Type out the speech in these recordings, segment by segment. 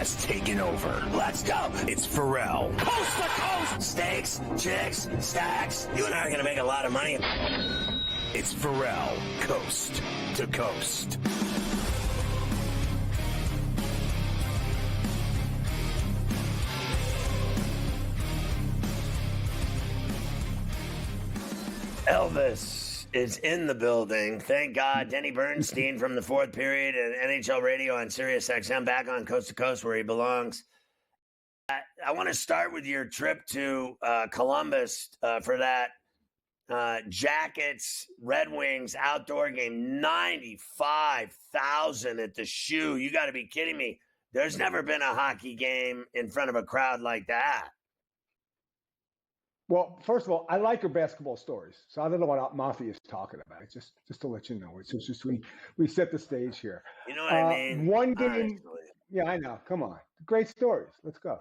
has taken over. Let's go. It's Ferrall. Coast to coast. Steaks, chicks, stacks. You and I are going to make a lot of money. It's Ferrall, coast to coast. Elvis is in the building. Thank God. Denny Bernstein from the fourth period and NHL radio on Sirius XM back on Coast to Coast where he belongs. I want to start with your trip to Columbus for that Jackets Red Wings outdoor game. 95,000 at the Shoe. You got to be kidding me. There's never been a hockey game in front of a crowd like that. Well, first of all, I like your basketball stories, so I don't know what Mafia is talking about. It's just to let you know. It's just we set the stage here. You know what I mean? One game, honestly. Yeah, I know. Come on, great stories. Let's go.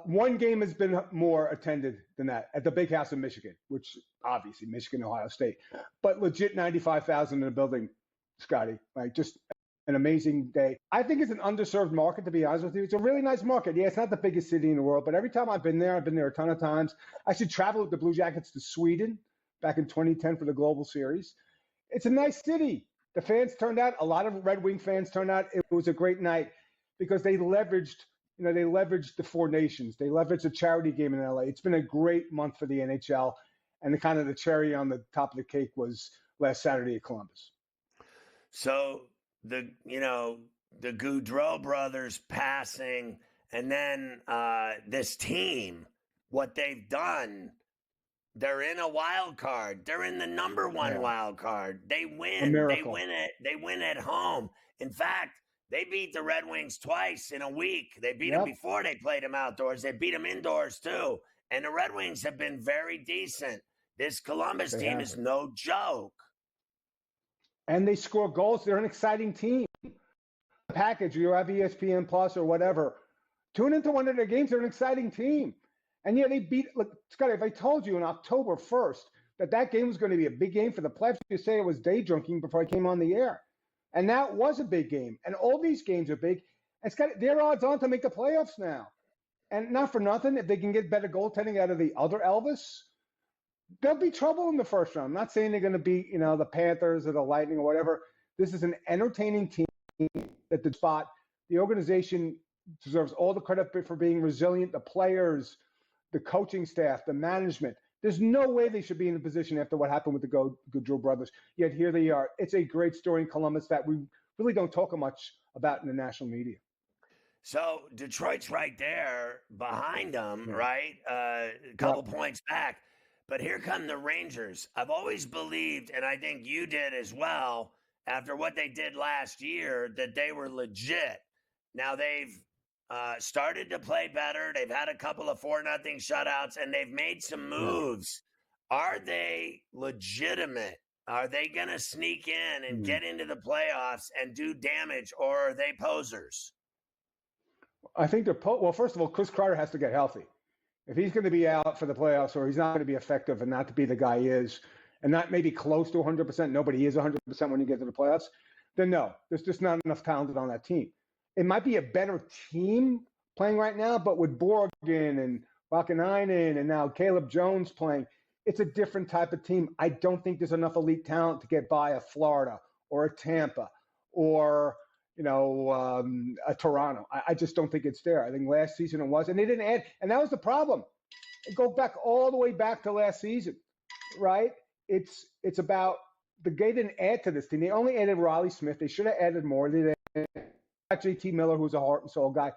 One game has been more attended than that at the Big House in Michigan, which obviously Michigan, Ohio State, but legit 95,000 in the building, Scotty. Like just an amazing day. I think it's an underserved market, to be honest with you. It's a really nice market. Yeah, it's not the biggest city in the world, but every time I've been there a ton of times. I should travel with the Blue Jackets to Sweden back in 2010 for the Global Series. It's a nice city. The fans turned out. A lot of Red Wing fans turned out. It was a great night because they leveraged the Four Nations. They leveraged a charity game in LA. It's been a great month for the NHL, and the cherry on the top of the cake was last Saturday at Columbus. So the Goudreau brothers passing, and then this team, what they've done, they're in a wild card. They're in the number one wild card. They win. They win it. They win at home. In fact, they beat the Red Wings twice in a week. They beat them before they played them outdoors. They beat them indoors too. And the Red Wings have been very decent. This Columbus team is no joke. And they score goals. They're an exciting team. Package, you have ESPN Plus or whatever. Tune into one of their games. They're an exciting team. And yeah, they beat. Look, Scott, if I told you on October 1st that game was going to be a big game for the playoffs, you say it was day drinking before I came on the air. And that was a big game. And all these games are big. And Scott, they're odds on to make the playoffs now. And not for nothing, if they can get better goaltending out of the other Elvis, there'll be trouble in the first round. I'm not saying they're going to beat, the Panthers or the Lightning or whatever. This is an entertaining team at the spot. The organization deserves all the credit for being resilient. The players, the coaching staff, the management. There's no way they should be in a position after what happened with the Goudreau brothers. Yet here they are. It's a great story in Columbus that we really don't talk much about in the national media. So Detroit's right there behind them, right? A couple points back. But here come the Rangers. I've always believed, and I think you did as well, after what they did last year, that they were legit. Now they've started to play better. They've had a couple of 4-0 shutouts, and they've made some moves. Are they legitimate? Are they going to sneak in and get into the playoffs and do damage, or are they posers? I think they're well, first of all, Chris Kreider has to get healthy. If he's going to be out for the playoffs or he's not going to be effective and not to be the guy he is and not maybe close to 100%, nobody is 100% when you get to the playoffs, then no, there's just not enough talent on that team. It might be a better team playing right now, but with Borgen and Vakanainen and now Caleb Jones playing, it's a different type of team. I don't think there's enough elite talent to get by a Florida or a Tampa or a Toronto. I just don't think it's there. I think last season it was, and they didn't add, and that was the problem. Go back all the way back to last season, right? It's about the guy didn't add to this team. They only added Riley Smith. They should have added more. They didn't add JT Miller, who's a heart and soul guy.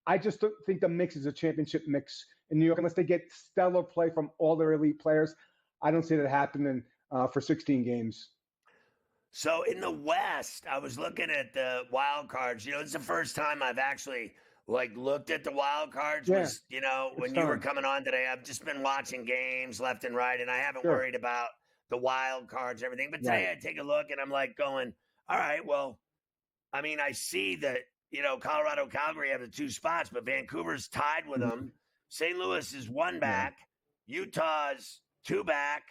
I just don't think the mix is a championship mix in New York unless they get stellar play from all their elite players. I don't see that happening for 16 games. So in the West, I was looking at the wild cards. It's the first time I've actually looked at the wild cards. Yeah. Was, when you were coming on today, I've just been watching games left and right, and I haven't worried about the wild cards and everything. But today I take a look, and I'm going, all right, well, I mean, I see that, Colorado, Calgary have the 2 spots, but Vancouver's tied with them. St. Louis is 1 back. Utah's 2 back.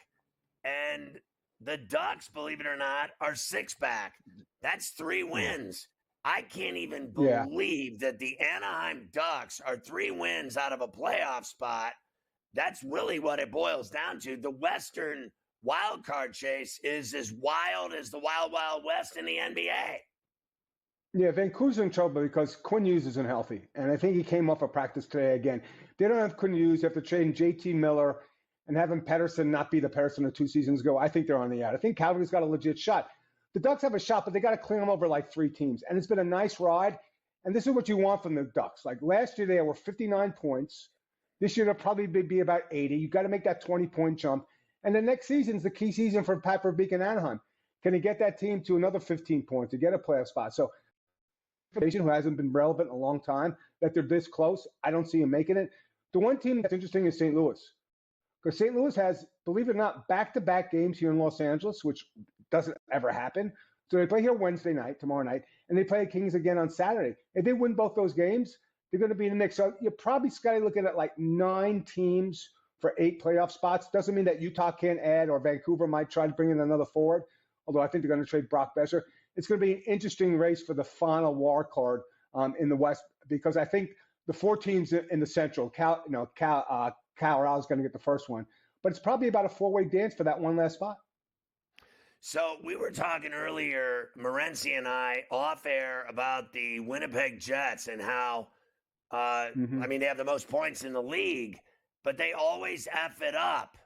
And the Ducks, believe it or not, are 6 back. That's 3 wins. I can't even Yeah. believe that the Anaheim Ducks are 3 wins out of a playoff spot. That's really what it boils down to. The Western wild card chase is as wild as the Wild Wild West in the NBA. Yeah, Vancouver's in trouble because Quinn Hughes isn't healthy. And I think he came off of practice today again. They don't have Quinn Hughes. They have to trade JT Miller and having Pedersen not be the Pedersen of 2 seasons ago. I think they're on the out. I think Calgary's got a legit shot. The Ducks have a shot, but they got to clean them over like 3 teams. And it's been a nice ride. And this is what you want from the Ducks. Like last year, they were 59 points. This year, they'll probably be about 80. You got to make that 20-point jump. And the next season's the key season for Pat Verbeek and Anaheim. Can he get that team to another 15 points to get a playoff spot? So, who hasn't been relevant in a long time, that they're this close, I don't see him making it. The one team that's interesting is St. Louis. Because St. Louis has, believe it or not, back-to-back games here in Los Angeles, which doesn't ever happen. So they play here Wednesday night, tomorrow night, and they play the Kings again on Saturday. If they win both those games, they're going to be in the mix. So you're probably, Scotty, looking at like 9 teams for 8 playoff spots. Doesn't mean that Utah can't add or Vancouver might try to bring in another forward, although I think they're going to trade Brock Besser. It's going to be an interesting race for the final wild card in the West, because I think the 4 teams in the Central, Colorado is going to get the first one, but it's probably about a 4-way dance for that one last spot. So we were talking earlier, Morency and I, off air about the Winnipeg Jets and how, I mean, they have the most points in the league, but they always F it up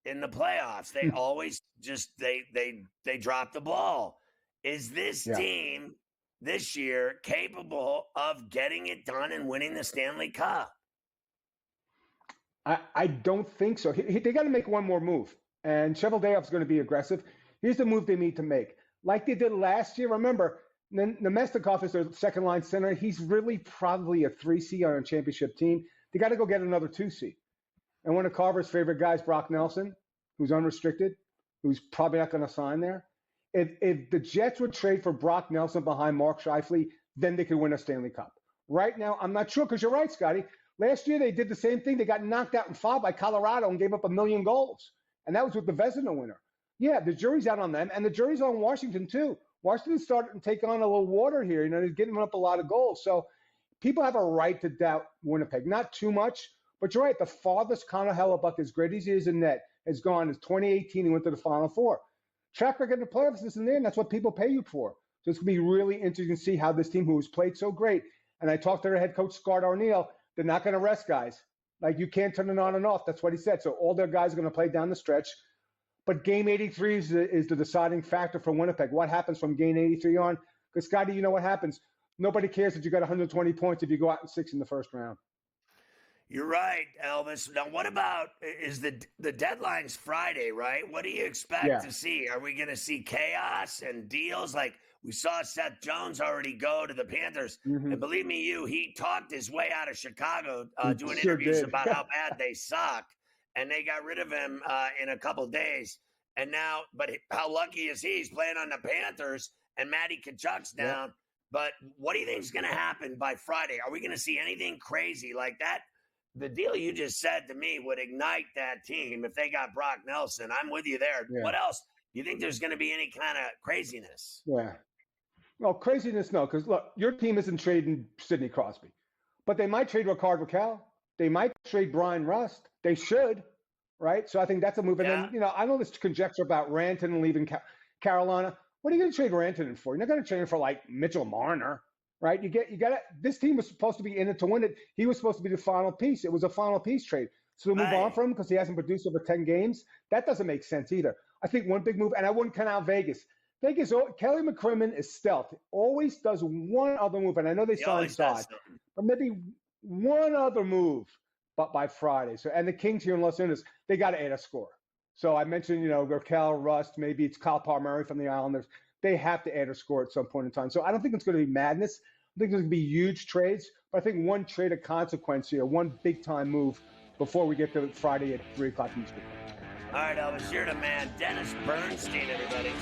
in the playoffs. They always just, they drop the ball. Is this team this year capable of getting it done and winning the Stanley Cup? I don't think so. They got to make one more move, and Cheveldayoff's going to be aggressive. Here's the move they need to make. Like they did last year, remember, Nemestikov is their second-line center. He's really probably a 3C on a championship team. They got to go get another 2C. And one of Carver's favorite guys, Brock Nelson, who's unrestricted, who's probably not going to sign there. If the Jets would trade for Brock Nelson behind Mark Scheifele, then they could win a Stanley Cup. Right now, I'm not sure, because you're right, Scotty. Last year, they did the same thing. They got knocked out in 5 by Colorado and gave up 1 million goals. And that was with the Vezina winner. Yeah, the jury's out on them, and the jury's on Washington, too. Washington's starting to take on a little water here. They're getting up a lot of goals. So people have a right to doubt Winnipeg. Not too much, but you're right. The farthest Connor Hellebuck, as great as he is in net, has gone. As 2018, he went to the Final Four. Track record in the playoffs isn't there, and that's what people pay you for. So it's going to be really interesting to see how this team, who has played so great, and I talked to their head coach, Scott O'Neill, they're not going to rest guys. Like, you can't turn it on and off. That's what he said. So all their guys are going to play down the stretch. But game 83 is the deciding factor for Winnipeg. What happens from game 83 on? Because, Scotty, you know what happens. Nobody cares that you got 120 points if you go out in 6 in the first round. You're right, Elvis. Now, what about, is the deadline's Friday, right? What do you expect to see? Are we going to see chaos and deals? Like, we saw Seth Jones already go to the Panthers. And believe me, he talked his way out of Chicago doing interviews about how bad they suck. And they got rid of him in a couple days. And now, but how lucky is he? He's playing on the Panthers, and Matty Tkachuk's down. Yep. But what do you think is going to happen by Friday? Are we going to see anything crazy like that? The deal you just said to me would ignite that team if they got Brock Nelson. I'm with you there. Yeah. What else? Do you think there's going to be any kind of craziness? Yeah. Well, craziness, no, because, look, your team isn't trading Sidney Crosby. But they might trade Rickard Rakell. They might trade Brian Rust. They should, right? So I think that's a move. And then, I know this conjecture about Rantanen leaving Carolina. What are you going to trade Rantanen for? You're not going to trade him for, like, Mitchell Marner, right? You got this team was supposed to be in it to win it. He was supposed to be the final piece. It was a final piece trade. So to move on from him because he hasn't produced over 10 games, that doesn't make sense either. I think one big move, and I wouldn't count out Vegas. Kelly McCrimmon is stealth. Always does one other move, and I know they signed Saad, but maybe one other move, but by Friday. So, and the Kings here in Los Angeles, they got to add a score. So I mentioned, Rakell, Rust, maybe it's Kyle Palmieri from the Islanders. They have to add a score at some point in time. So I don't think it's going to be madness. I think there's going to be huge trades, but I think one trade of consequence here, one big-time move before we get to Friday at 3 o'clock Eastern. All right, Elvis, you're the man. Dennis Bernstein, everybody.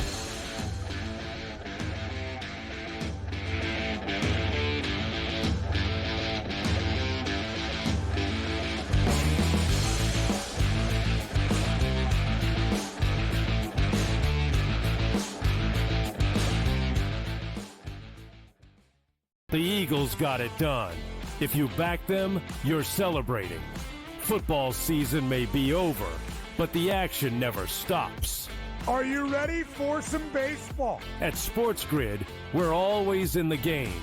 Eagles got it done. If you back them, you're celebrating. Football season may be over, but the action never stops. Are you ready for some baseball? At SportsGrid, we're always in the game.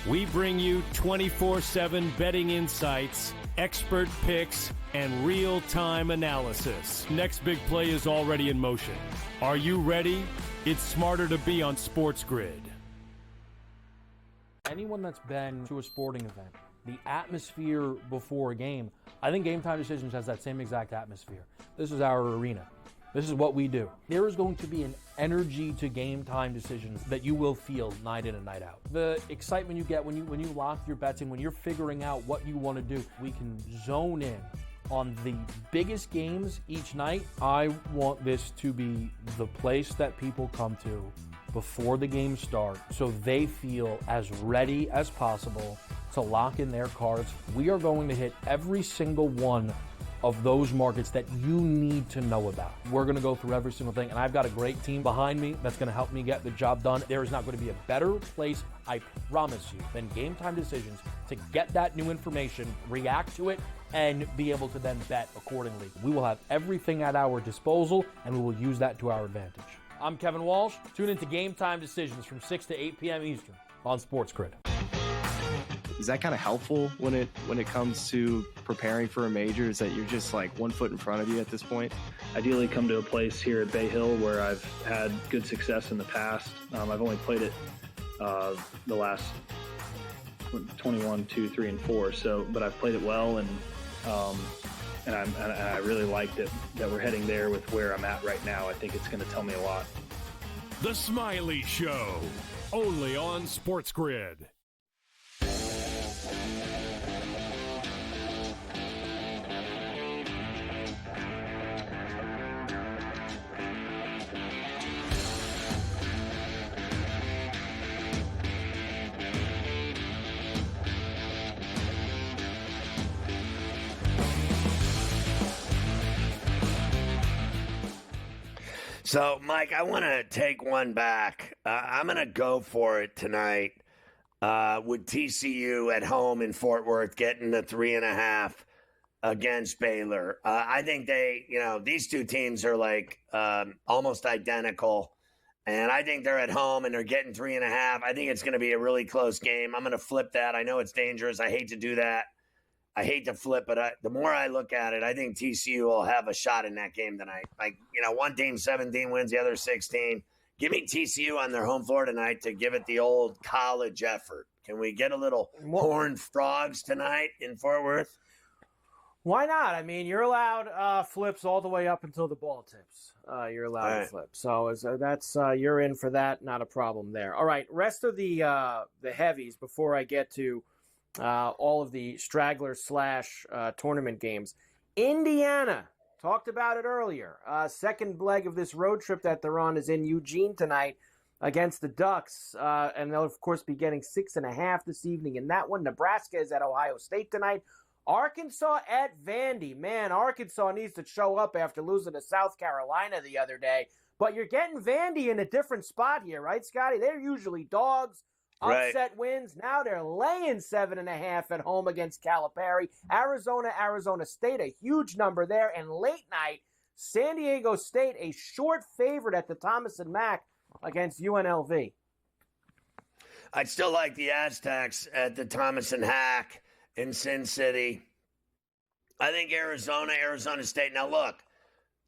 We bring you 24/7 betting insights, expert picks, and real-time analysis. Next big play is already in motion. Are you ready? It's smarter to be on SportsGrid. Anyone that's been to a sporting event, the atmosphere before a game, I think Game Time Decisions has that same exact atmosphere. This is our arena. This is what we do. There is going to be an energy to Game Time Decisions that you will feel night in and night out. The excitement you get when you lock your bets in, when you're figuring out what you want to do, we can zone in on the biggest games each night. I want this to be the place that people come to before the games start so they feel as ready as possible to lock in their cards. We are going to hit every single one of those markets that you need to know about. We're going to go through every single thing, and I've got a great team behind me that's going to help me get the job done. There is not going to be a better place, I promise you, than Game Time Decisions to get that new information, react to it, and be able to then bet accordingly. We will have everything at our disposal, and we will use that to our advantage. I'm Kevin Walsh. Tune into Game Time Decisions from 6 to 8 p.m. Eastern on SportsGrid. Is that kind of helpful when it comes to preparing for a major? Is that you're just like 1 foot in front of you at this point? Ideally come to a place here at Bay Hill where I've had good success in the past. I've only played it the last 21, 2, 3, and 4. But I've played it well, and I really like that we're heading there with where I'm at right now. I think it's going to tell me a lot. The Smiley Show, only on SportsGrid. So, Mike, I want to take one back. I'm going to go for it tonight with TCU at home in Fort Worth getting the 3.5 against Baylor. I think these two teams are like almost identical. And I think they're at home and they're getting 3.5. I think it's going to be a really close game. I'm going to flip that. I know it's dangerous. I hate to do that. I hate to flip, but the more I look at it, I think TCU will have a shot in that game tonight. One team 17 wins, the other 16. Give me TCU on their home floor tonight to give it the old college effort. Can we get a little Horned Frogs tonight in Fort Worth? Why not? I mean, you're allowed flips all the way up until the ball tips. You're allowed to flip. So that's you're in for that. Not a problem there. All right, rest of the heavies before I get to all of the stragglers / tournament games. Indiana, talked about it earlier. Second leg of this road trip that they're on is in Eugene tonight against the Ducks. And they'll, of course, be getting 6.5 this evening in that one. Nebraska is at Ohio State tonight. Arkansas at Vandy. Man, Arkansas needs to show up after losing to South Carolina the other day. But you're getting Vandy in a different spot here, right, Scotty? They're usually dogs. Upset wins. Now they're laying 7.5 at home against Calipari. Arizona State, a huge number there. And late night, San Diego State, a short favorite at the Thomas and Mack against UNLV. I'd still like the Aztecs at the Thomas and Hack in Sin City. I think Arizona State. Now, look,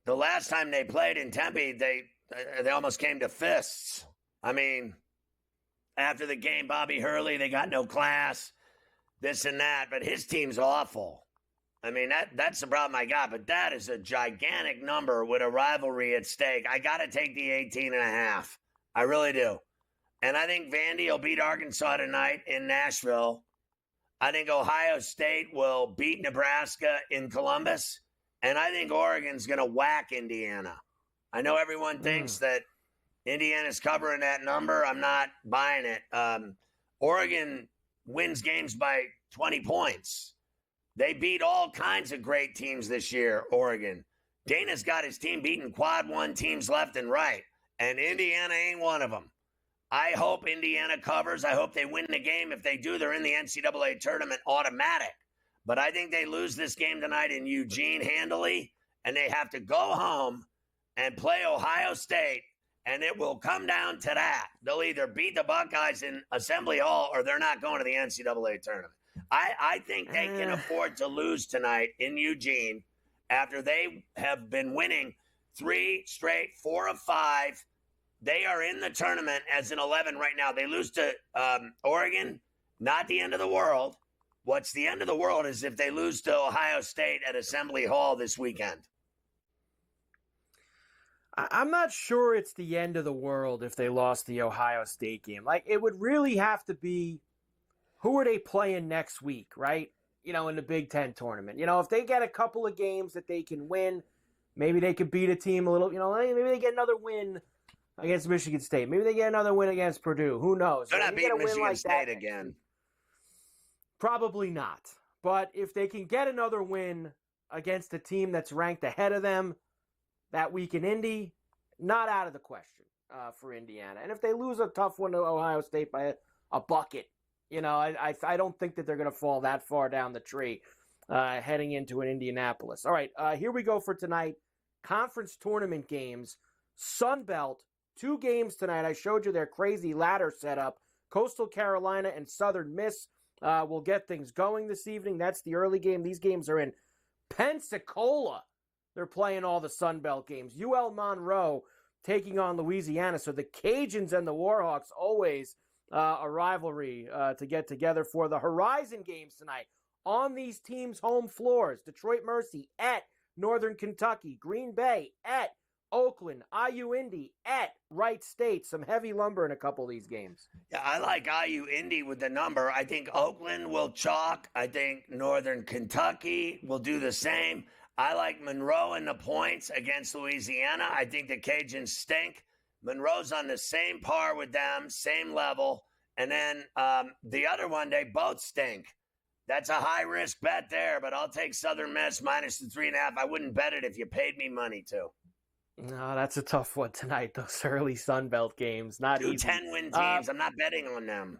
the last time they played in Tempe, they almost came to fists. I mean, after the game, Bobby Hurley, they got no class, this and that, but his team's awful. I mean, that's the problem I got, but that is a gigantic number with a rivalry at stake. I got to take the 18.5. I really do. And I think Vandy will beat Arkansas tonight in Nashville. I think Ohio State will beat Nebraska in Columbus. And I think Oregon's going to whack Indiana. I know everyone thinks that Indiana's covering that number. I'm not buying it. Oregon wins games by 20 points. They beat all kinds of great teams this year, Oregon. Dana's got his team beating quad one teams left and right, and Indiana ain't one of them. I hope Indiana covers. I hope they win the game. If they do, they're in the NCAA tournament automatic. But I think they lose this game tonight in Eugene handily, and they have to go home and play Ohio State, and it will come down to that. They'll either beat the Buckeyes in Assembly Hall or they're not going to the NCAA tournament. I think they can afford to lose tonight in Eugene after they have been winning 3 straight, 4 of 5. They are in the tournament as an 11 right now. They lose to Oregon, not the end of the world. What's the end of the world is if they lose to Ohio State at Assembly Hall this weekend. I'm not sure it's the end of the world if they lost the Ohio State game. Like, it would really have to be, who are they playing next week, right? You know, in the Big Ten tournament. You know, if they get a couple of games that they can win, maybe they could beat a team a little, you know, maybe they get another win against Michigan State. Maybe they get another win against Purdue. Who knows? They're not beating Michigan State again. Probably not. But if they can get another win against a team that's ranked ahead of them that week in Indy, not out of the question for Indiana. And if they lose a tough one to Ohio State by a bucket, you know, I don't think that they're going to fall that far down the tree heading into an Indianapolis. All right, here we go for tonight. Conference tournament games. Sun Belt, 2 games tonight. I showed you their crazy ladder setup. Coastal Carolina and Southern Miss will get things going this evening. That's the early game. These games are in Pensacola. They're playing all the Sun Belt games. UL Monroe taking on Louisiana. So the Cajuns and the Warhawks, always a rivalry to get together for. The Horizon games tonight on these teams' home floors. Detroit Mercy at Northern Kentucky. Green Bay at Oakland. IU Indy at Wright State. Some heavy lumber in a couple of these games. Yeah, I like IU Indy with the number. I think Oakland will chalk. I think Northern Kentucky will do the same. I like Monroe in the points against Louisiana. I think the Cajuns stink. Monroe's on the same par with them, same level. And then the other one, they both stink. That's a high-risk bet there, but I'll take Southern Miss minus the 3.5. I wouldn't bet it if you paid me money to. No, that's a tough one tonight, those early Sun Belt games. Not 2 easy. 10-win teams. I'm not betting on them.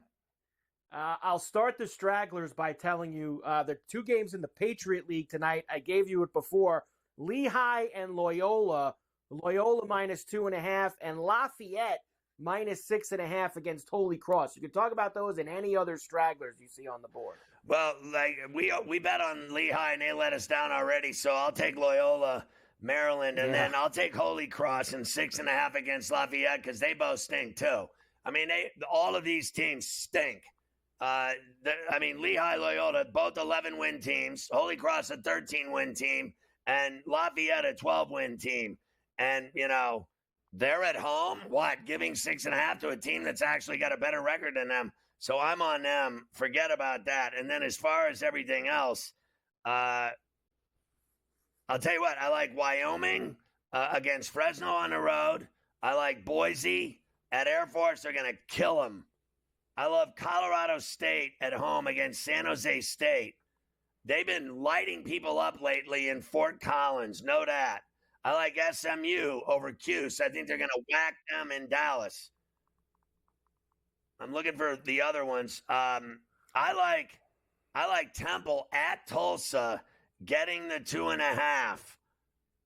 I'll start the stragglers by telling you there are 2 games in the Patriot League tonight. I gave you it before. Lehigh and Loyola. Loyola minus 2.5 and Lafayette minus 6.5 against Holy Cross. You can talk about those and any other stragglers you see on the board. Well, like we bet on Lehigh and they let us down already, so I'll take Loyola, Maryland, and then I'll take Holy Cross and 6.5 against Lafayette because they both stink too. I mean, all of these teams stink. Lehigh, Loyola, both 11-win teams. Holy Cross, a 13-win team, and Lafayette, a 12-win team. And, you know, they're at home, giving 6.5 to a team that's actually got a better record than them. So I'm on them. Forget about that. And then as far as everything else, I'll tell you what, I like Wyoming against Fresno on the road. I like Boise at Air Force. They're going to kill them. I love Colorado State at home against San Jose State. They've been lighting people up lately in Fort Collins. Know that. I like SMU over Cuse. I think they're going to whack them in Dallas. I'm looking for the other ones. I like Temple at Tulsa getting the 2.5. I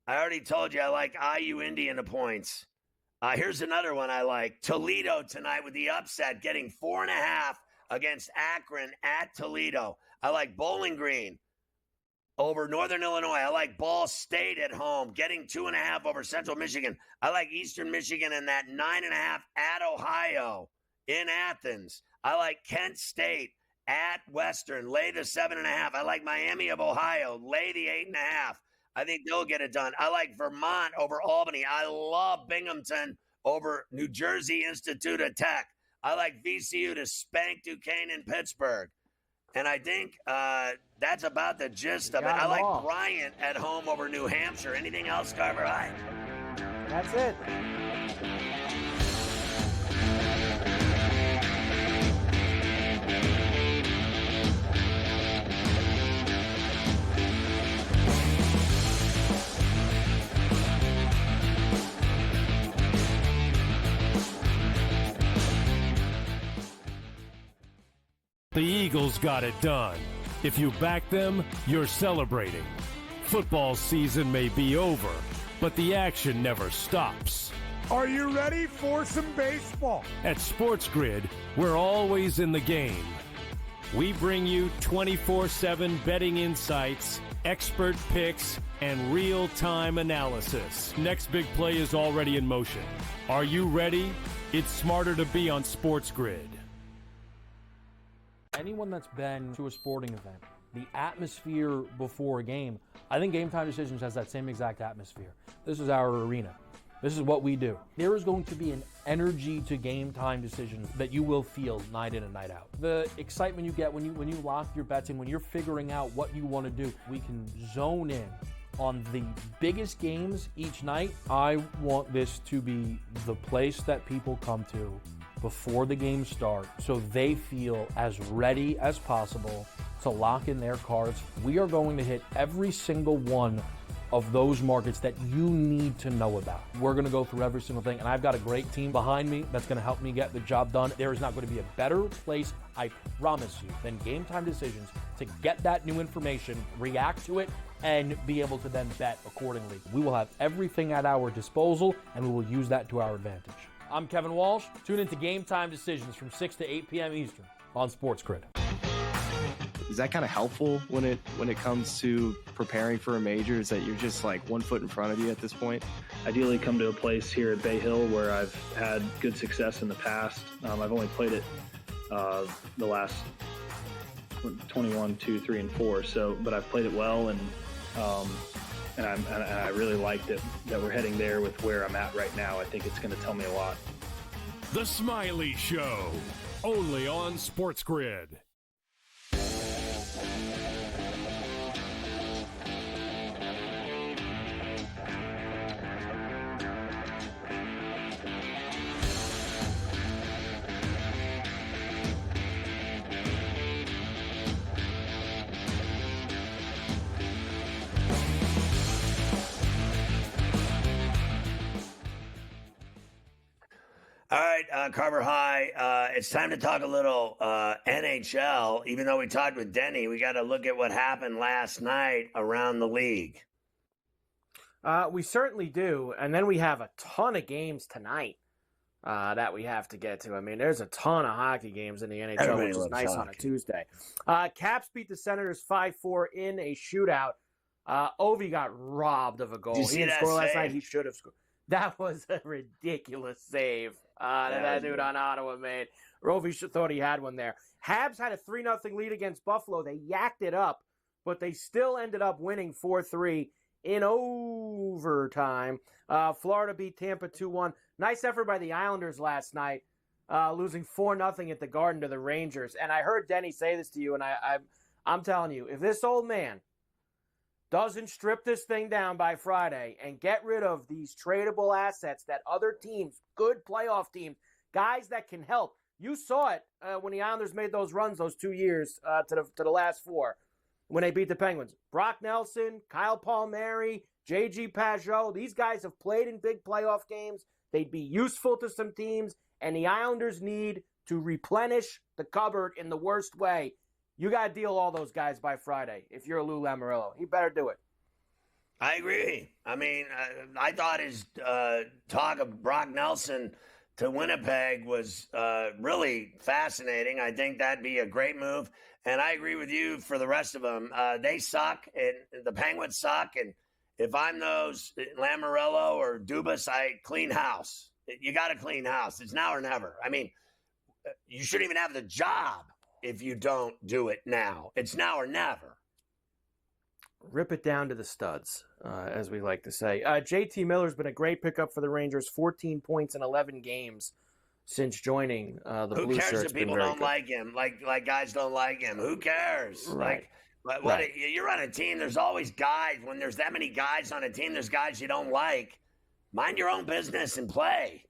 already told you I like IU Indy in the points. Here's another one I like. Toledo tonight with the upset, getting 4.5 against Akron at Toledo. I like Bowling Green over Northern Illinois. I like Ball State at home, getting 2.5 over Central Michigan. I like Eastern Michigan and that 9.5 at Ohio in Athens. I like Kent State at Western, lay the 7.5. I like Miami of Ohio, lay the 8.5. I think they'll get it done. I like Vermont over Albany. I love Binghamton over New Jersey Institute of Tech. I like VCU to spank Duquesne in Pittsburgh. And I think that's about the gist of it. I like Bryant at home over New Hampshire. Anything else, Carver? That's it. Eagles got it done. If you back them, you're celebrating. Football season may be over, but the action never stops. Are you ready for some baseball? At SportsGrid, we're always in the game. We bring you 24/7 betting insights, expert picks, and real-time analysis. Next big play is already in motion. Are you ready? It's smarter to be on SportsGrid. Anyone that's been to a sporting event, the atmosphere before a game, I think Game Time Decisions has that same exact atmosphere. This is our arena. This is what we do. There is going to be an energy to Game Time Decisions that you will feel night in and night out. The excitement you get when you lock your bets in, when you're figuring out what you want to do, we can zone in on the biggest games each night. I want this to be the place that people come to before the games start so they feel as ready as possible to lock in their cards. We are going to hit every single one of those markets that you need to know about. We're going to go through every single thing, and I've got a great team behind me that's going to help me get the job done. There is not going to be a better place, I promise you, than Game Time Decisions to get that new information, react to it, and be able to then bet accordingly. We will have everything at our disposal, and we will use that to our advantage. I'm Kevin Walsh. Tune into Game Time Decisions from 6 to 8 p.m. Eastern on SportsGrid. Is that kind of helpful when it comes to preparing for a major? Is that you're just like 1 foot in front of you at this point? Ideally come to a place here at Bay Hill where I've had good success in the past. I've only played it the last 21, 2, 3, and 4. So, but I've played it well, and I really like that we're heading there with where I'm at right now. I think it's going to tell me a lot. The Smiley Show, only on SportsGrid. All right, Carver High, it's time to talk a little NHL. Even though we talked with Denny, we got to look at what happened last night around the league. We certainly do. And then we have a ton of games tonight that we have to get to. I mean, there's a ton of hockey games in the NHL, Everybody which is loves nice hockey. on a Tuesday. Caps beat the Senators 5-4 in a shootout. Ovi got robbed of a goal. Did you He see didn't that score last save? night. He should have scored. That was a ridiculous save that dude on Ottawa made. Ovi thought he had one there. Habs had a 3-0 lead against Buffalo. They yacked it up, but they still ended up winning 4-3 in overtime. Florida beat Tampa 2-1. Nice effort by the Islanders last night, losing 4-0 at the Garden to the Rangers. And I heard Denny say this to you, and I'm telling you, if this old man doesn't strip this thing down by Friday and get rid of these tradable assets that other teams, good playoff teams, guys that can help. You saw it when the Islanders made those runs those 2 years to the last 4 when they beat the Penguins. Brock Nelson, Kyle Palmieri, J.G. Pajot, these guys have played in big playoff games. They'd be useful to some teams, and the Islanders need to replenish the cupboard in the worst way. You got to deal all those guys by Friday if you're Lou Lamoriello. He better do it. I agree. I mean, I thought his talk of Brock Nelson to Winnipeg was really fascinating. I think that'd be a great move. And I agree with you for the rest of them. They suck, and the Penguins suck. And if I'm those Lamoriello or Dubas, I clean house. You got to clean house. It's now or never. I mean, you shouldn't even have the job if you don't do it now. It's now or never. Rip it down to the studs, as we like to say. JT Miller's been a great pickup for the Rangers, 14 points in 11 games since joining the Blue Who cares Shirts. if people don't like him? Like guys don't like him. Who cares? Right. You're on a team. There's always guys. When there's that many guys on a team, there's guys you don't like. Mind your own business and play.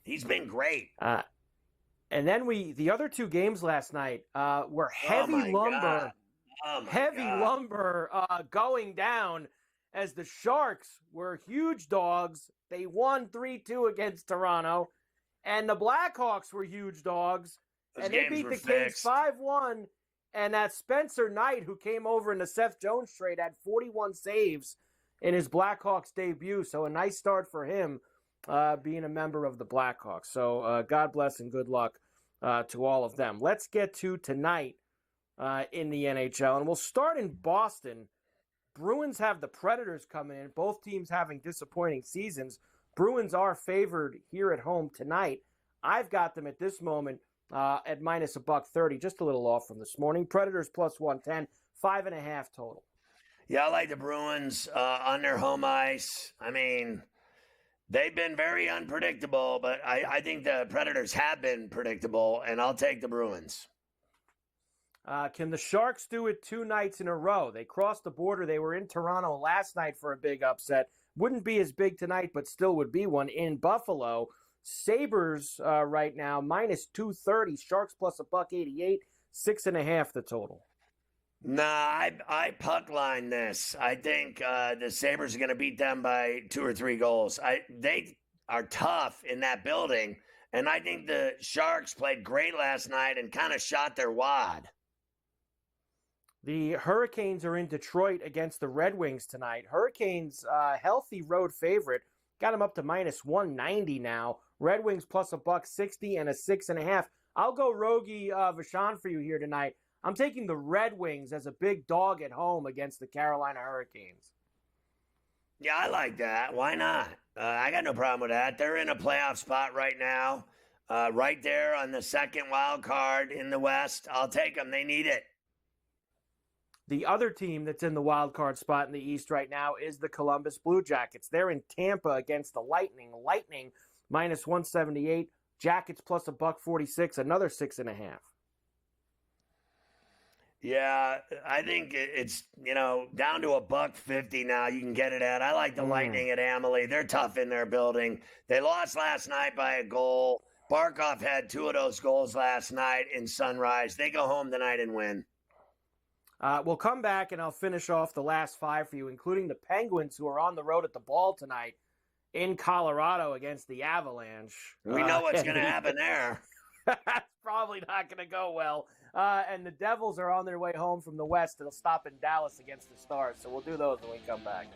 He's been great. And then the other 2 games last night were heavy lumber. Lumber going down as the Sharks were huge dogs. They won 3-2 against Toronto. And the Blackhawks were huge dogs. Those and they games beat were the Kings fixed. 5-1 And that Spencer Knight, who came over in the Seth Jones trade, had 41 saves in his Blackhawks debut. So a nice start for him being a member of the Blackhawks. So God bless and good luck to all of them. Let's get to tonight in the NHL. And we'll start in Boston. Bruins have the Predators coming in. Both teams having disappointing seasons. Bruins are favored here at home tonight. I've got them at this moment at minus $1.30, just a little off from this morning. Predators plus 110, 5.5 total. Yeah, I like the Bruins on their home ice. I mean, they've been very unpredictable, but I think the Predators have been predictable, and I'll take the Bruins. Can the Sharks do it 2 nights in a row? They crossed the border. They were in Toronto last night for a big upset. Wouldn't be as big tonight, but still would be one in Buffalo. Sabres right now, minus 230. Sharks plus $1.88, 6.5 the total. Nah, I puck line this. I think the Sabres are going to beat them by 2 or 3 goals. They are tough in that building, and I think the Sharks played great last night and kind of shot their wad. The Hurricanes are in Detroit against the Red Wings tonight. Hurricanes, healthy road favorite. Got them up to minus 190 now. Red Wings plus $1.60 and a 6.5. I'll go Rogie Vachon for you here tonight. I'm taking the Red Wings as a big dog at home against the Carolina Hurricanes. Yeah, I like that. Why not? I got no problem with that. They're in a playoff spot right now, right there on the second wild card in the West. I'll take them. They need it. The other team that's in the wild card spot in the East right now is the Columbus Blue Jackets. They're in Tampa against the Lightning. Lightning minus 178. Jackets plus $1.46, another 6.5. Yeah, I think it's, down to $1.50 now. You can get it at. I like the Lightning at Amalie. They're tough in their building. They lost last night by a goal. Barkov had 2 of those goals last night in Sunrise. They go home tonight and win. We'll come back and I'll finish off the last 5 for you, including the Penguins, who are on the road at the Ball tonight in Colorado against the Avalanche. We know what's going to happen there. That's probably not going to go well. And the Devils are on their way home from the West. They'll stop in Dallas against the Stars. So we'll do those when we come back.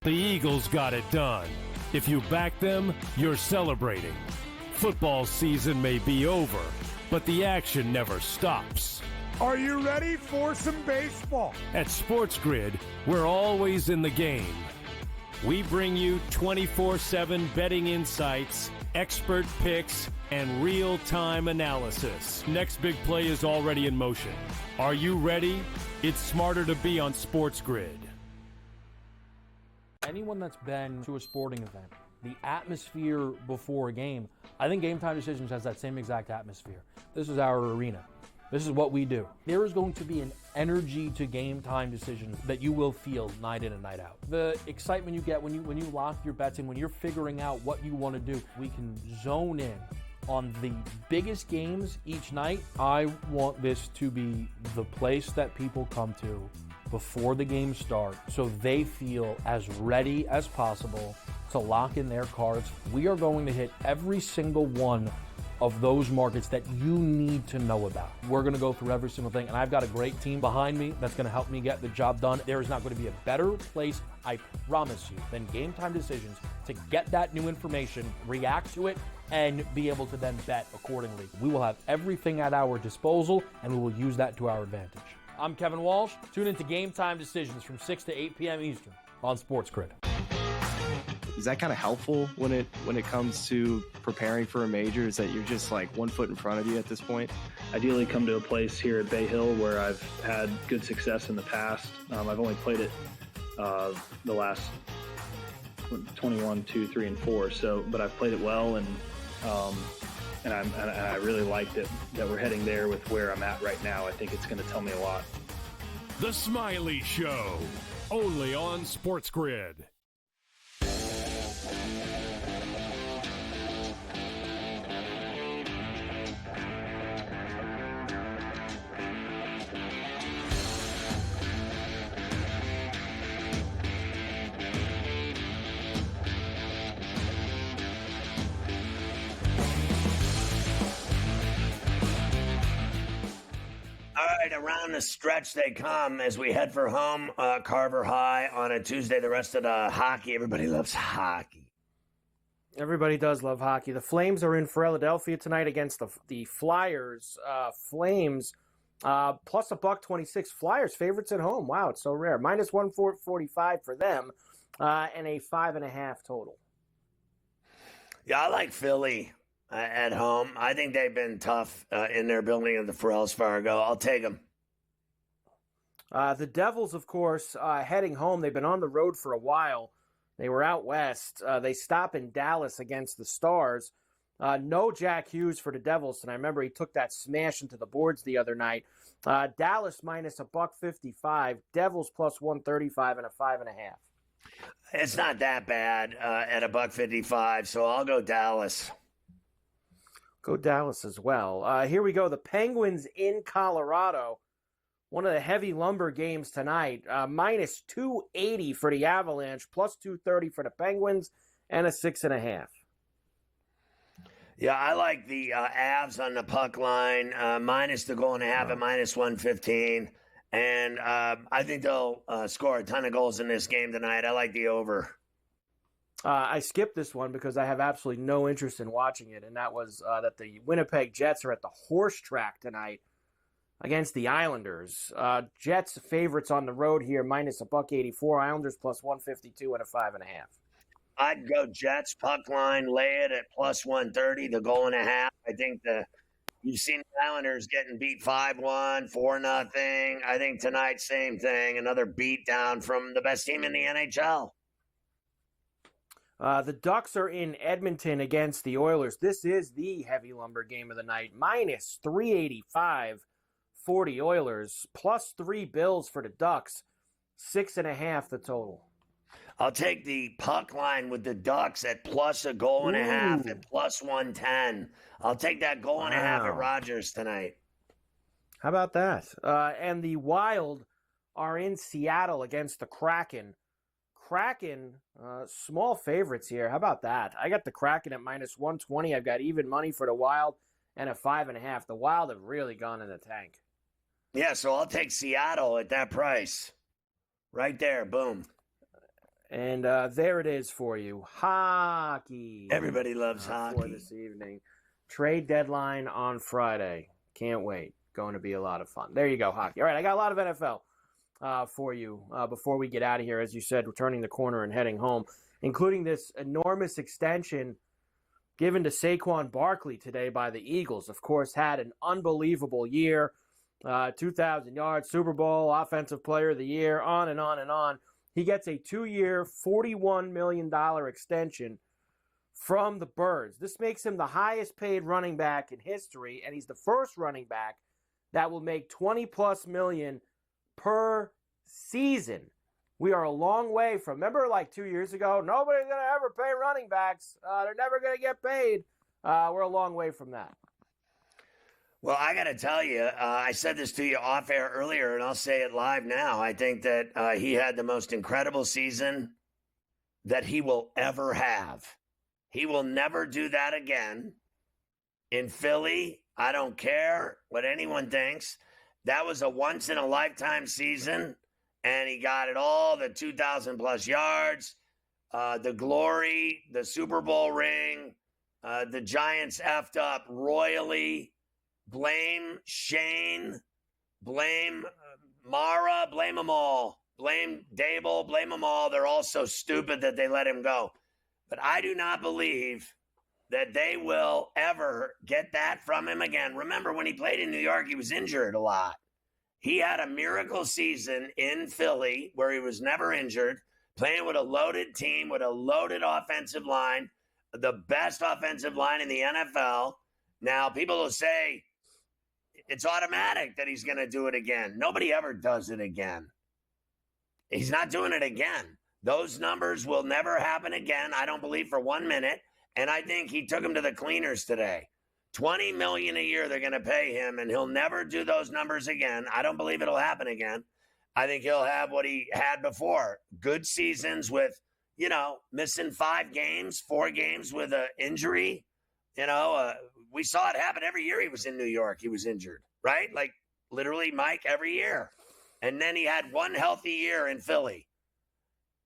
The Eagles got it done. If you back them, you're celebrating. Football season may be over, but the action never stops. Are you ready for some baseball? At SportsGrid, we're always in the game. We bring you 24/7 betting insights, expert picks, and real-time analysis. Next big play is already in motion. Are you ready? It's smarter to be on SportsGrid. Anyone that's been to a sporting event, the atmosphere before a game, I think Game Time Decisions has that same exact atmosphere. This is our arena. This is what we do. There is going to be an energy to Game Time Decisions that you will feel night in and night out. The excitement you get when you lock your bets in, when you're figuring out what you want to do, we can zone in on the biggest games each night. I want this to be the place that people come to before the games start so they feel as ready as possible to lock in their cards. We are going to hit every single one of those markets that you need to know about. We're going to go through every single thing, and I've got a great team behind me that's going to help me get the job done. There is not going to be a better place, I promise you, than Game Time Decisions to get that new information, react to it, and be able to then bet accordingly. We will have everything at our disposal, and we will use that to our advantage. I'm Kevin Walsh. Tune into Game Time Decisions from 6 to 8 p.m. Eastern on SportsGrid. Is that kind of helpful when it comes to preparing for a major? Is that you're just like 1 foot in front of you at this point? Ideally come to a place here at Bay Hill where I've had good success in the past. I've only played it the last 21, 2, 3, and 4. So, but I've played it well, and I really like that we're heading there with where I'm at right now. I think it's going to tell me a lot. The Smiley Show, only on SportsGrid. right, around the stretch they come as we head for home, Carver High on a Tuesday. The rest of the hockey, everybody loves hockey. Everybody does love hockey. The Flames are in Philadelphia tonight against the Flyers. Flames plus $1.26. Flyers favorites at home. Wow, it's so rare. Minus 145 for them, and a 5.5 total. Yeah, I like Philly at home. I think they've been tough in their building of the Wells Fargo. I'll take them. The Devils, of course, heading home. They've been on the road for a while. They were out west. They stop in Dallas against the Stars. No Jack Hughes for the Devils, and I remember he took that smash into the boards the other night. Dallas minus $1.55. Devils plus 135 and a 5.5. It's not that bad at $1.55, so I'll go Dallas. Go Dallas as well. Here we go. The Penguins in Colorado. One of the heavy lumber games tonight. Minus 280 for the Avalanche, plus 230 for the Penguins, and a 6.5. Yeah, I like the Avs on the puck line, minus the goal and a half at minus 115. And I think they'll score a ton of goals in this game tonight. I like the over. I skipped this one because I have absolutely no interest in watching it, and that was that the Winnipeg Jets are at the horse track tonight against the Islanders. Jets favorites on the road here, minus $1.84. Islanders plus 152 and a 5.5. I'd go Jets puck line, lay it at plus 130, the goal and a half. I think you've seen the Islanders getting beat 5-1, 4-0. I think tonight, same thing, another beat down from the best team in the NHL. The Ducks are in Edmonton against the Oilers. This is the heavy lumber game of the night. Minus 385 for the Oilers, plus 3 Bills for the Ducks, 6.5 the total. I'll take the puck line with the Ducks at plus a goal and a half at plus 110. I'll take that goal and a half at Rogers tonight. How about that? And the Wild are in Seattle against the Kraken. Kraken, small favorites here. How about that? I got the Kraken at minus 120. I've got even money for the Wild and a 5.5. The Wild have really gone in the tank. Yeah, so I'll take Seattle at that price. Right there, boom. And there it is for you. Hockey. Everybody loves hockey. For this evening. Trade deadline on Friday. Can't wait. Going to be a lot of fun. There you go, hockey. All right, I got a lot of NFL for you before we get out of here. As you said, returning the corner and heading home, including this enormous extension given to Saquon Barkley today by the Eagles. Of course, had an unbelievable year. 2,000 yards, Super Bowl, Offensive Player of the Year, on and on and on. He gets a 2-year, $41 million extension from the Birds. This makes him the highest paid running back in history, and he's the first running back that will make $20+ million per season. We are a long way from, remember like 2 years ago, nobody's going to ever pay running backs. They're never going to get paid. We're a long way from that. Well, I got to tell you, I said this to you off air earlier, and I'll say it live now. I think that he had the most incredible season that he will ever have. He will never do that again. In Philly, I don't care what anyone thinks. That was a once-in-a-lifetime season, and he got it all, the 2,000-plus yards, the glory, the Super Bowl ring, the Giants effed up royally. Blame Shane, blame Mara, blame them all. Blame Dable, blame them all. They're all so stupid that they let him go. But I do not believe that they will ever get that from him again. Remember, when he played in New York, he was injured a lot. He had a miracle season in Philly where he was never injured, playing with a loaded team, with a loaded offensive line, the best offensive line in the NFL. Now, people will say, it's automatic that he's going to do it again. Nobody ever does it again. He's not doing it again. Those numbers will never happen again, I don't believe, for 1 minute. And I think he took him to the cleaners today. $20 million a year they're going to pay him, and he'll never do those numbers again. I don't believe it'll happen again. I think he'll have what he had before. Good seasons with, missing 5 games, 4 games with an injury. We saw it happen every year he was in New York. He was injured, right? Like, literally, Mike, every year. And then he had one healthy year in Philly.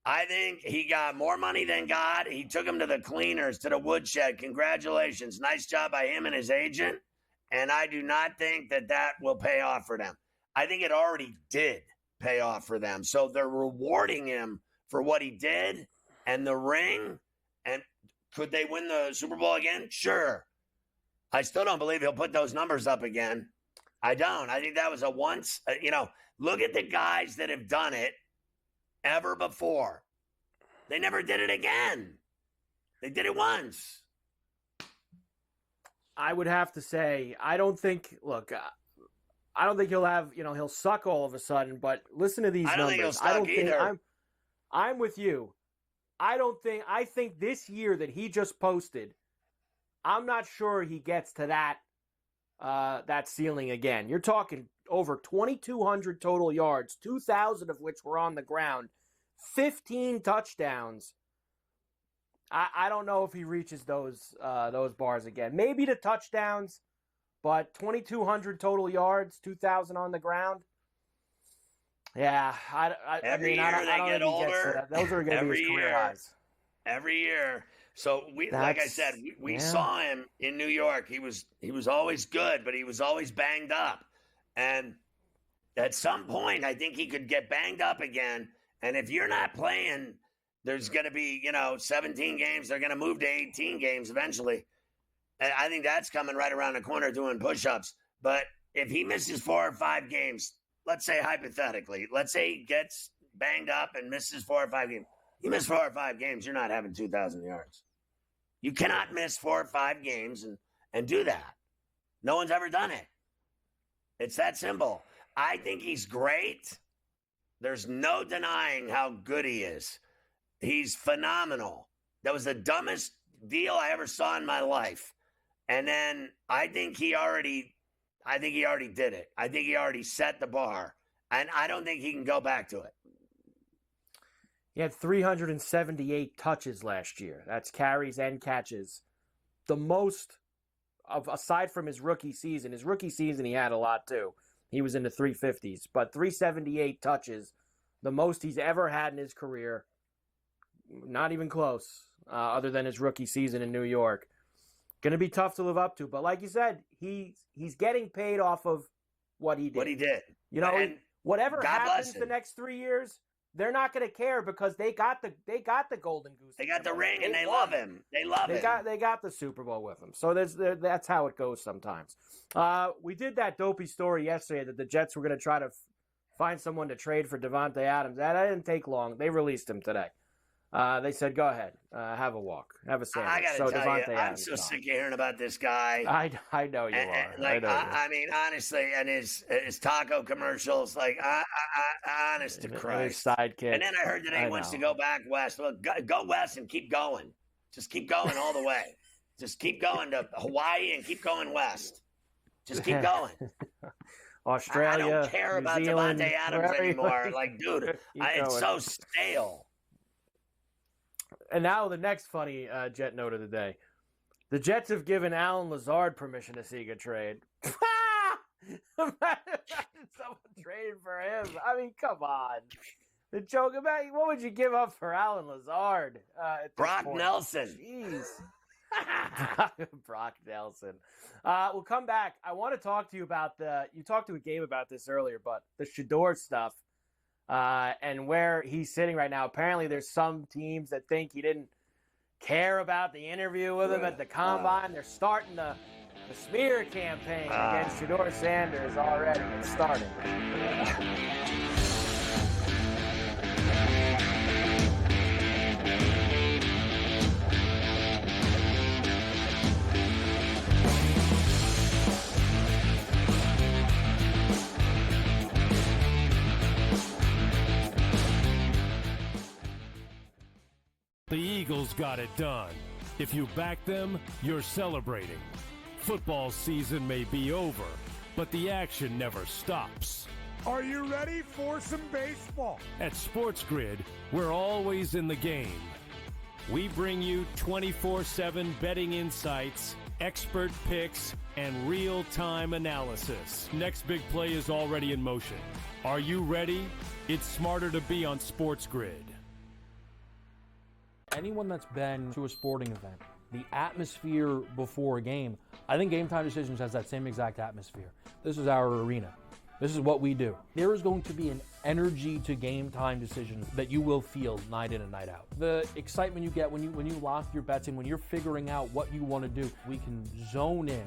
I think he got more money than God. He took him to the cleaners, to the woodshed. Congratulations. Nice job by him and his agent. And I do not think that will pay off for them. I think it already did pay off for them. So they're rewarding him for what he did and the ring. And could they win the Super Bowl again? Sure. I still don't believe he'll put those numbers up again. I don't. I think that was a once, look at the guys that have done it ever before. They never did it again. They did it once. I would have to say, I don't think he'll have, he'll suck all of a sudden, but listen to these numbers. I don't think he'll suck either. I'm with you. I think this year that he just posted, I'm not sure he gets to that ceiling again. You're talking over 2,200 total yards, 2,000 of which were on the ground, 15 touchdowns. I don't know if he reaches those bars again. Maybe the touchdowns, but 2,200 total yards, 2,000 on the ground. Yeah, Every year they get older. Those are going to be his career highs. Every year. So like I said, we saw him in New York. He was always good, but he was always banged up. And at some point, I think he could get banged up again. And if you're not playing, there's going to be, 17 games. They're going to move to 18 games eventually. And I think that's coming right around the corner doing push-ups. But if he misses 4 or 5 games, let's say hypothetically, let's say he gets banged up and misses 4 or 5 games. You miss 4 or 5 games, you're not having 2,000 yards. You cannot miss 4 or 5 games and do that. No one's ever done it. It's that simple. I think he's great. There's no denying how good he is. He's phenomenal. That was the dumbest deal I ever saw in my life. And then I think he already did it. I think he already set the bar. And I don't think he can go back to it. He had 378 touches last year. That's carries and catches. The most, aside from his rookie season. His rookie season, he had a lot too. He was in the 350s. But 378 touches, the most he's ever had in his career. Not even close, other than his rookie season in New York. Going to be tough to live up to. But like you said, he's getting paid off of what he did. And God whatever happens bless him. the next 3 years, they're not going to care because they got the golden goose. They got the ring and they love him. They got the Super Bowl with him. So that's how it goes sometimes. We did that dopey story yesterday that the Jets were going to try to find someone to trade for Devontae Adams. That didn't take long. They released him today. They said, go ahead, have a walk, have a sandwich. I got to tell you, I'm so sick of hearing about this guy. I know you are. I mean, honestly, and his taco commercials, like, honest to Christ. Sidekick. And then I heard that he wants to go back west. Look, go west and keep going. Just keep going all the way. Just keep going to Hawaii and keep going west. Just keep going. Australia, I don't care about Devontae Adams anymore. Like, dude, it's so stale. And now the next funny Jet note of the day. The Jets have given Alan Lazard permission to seek a trade. Imagine someone trading for him. I mean, come on. The joke about what would you give up for Alan Lazard? Brock Nelson. Jeez. Brock Nelson. We'll come back. I want to talk to you about you talked to a Gabe about this earlier, but the Shedeur stuff. And where he's sitting right now. Apparently there's some teams that think he didn't care about the interview with him at the Combine. They're starting the smear campaign against Shedeur Sanders already. It's starting. The Eagles got it done. If you back them, you're celebrating. Football season may be over, but the action never stops. Are you ready for some baseball? At SportsGrid, we're always in the game. We bring you 24/7 betting insights, expert picks, and real-time analysis. Next big play is already in motion. Are you ready? It's smarter to be on SportsGrid. Anyone that's been to a sporting event, the atmosphere before a game, I think Game Time Decisions has that same exact atmosphere. This is our arena. This is what we do. There is going to be an energy to Game Time Decisions that you will feel night in and night out. The excitement you get when you lock your bets in, when you're figuring out what you want to do, we can zone in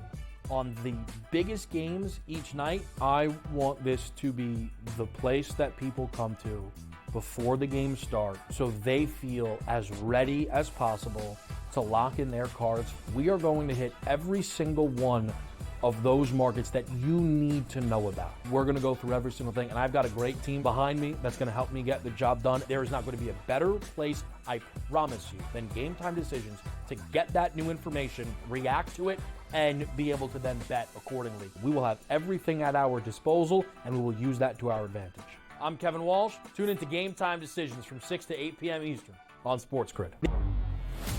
on the biggest games each night. I want this to be the place that people come to before the games start so they feel as ready as possible to lock in their cards. We are going to hit every single one of those markets that you need to know about. We're going to go through every single thing, and I've got a great team behind me that's going to help me get the job done. There is not going to be a better place, I promise you, than Game Time Decisions to get that new information, react to it, and be able to then bet accordingly. We will have everything at our disposal, and we will use that to our advantage. I'm Kevin Walsh. Tune into Game Time Decisions from 6 to 8 p.m. Eastern on SportsGrid.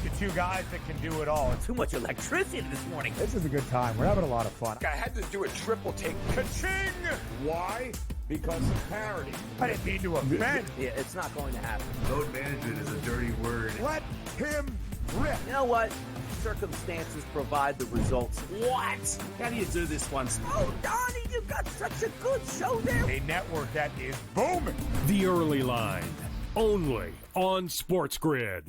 The two guys that can do it all. Too much electricity this morning. This is a good time. We're having a lot of fun. I had to do a triple take. Ka-ching! Why? Because of parity. I didn't mean to offend. Yeah, it's not going to happen. Load management is a dirty word. Let him rip. You know what? Circumstances provide the results. What? How do you do this once? Oh, Donnie, you've got such a good show there. A network that is booming. The Early Line, only on SportsGrid.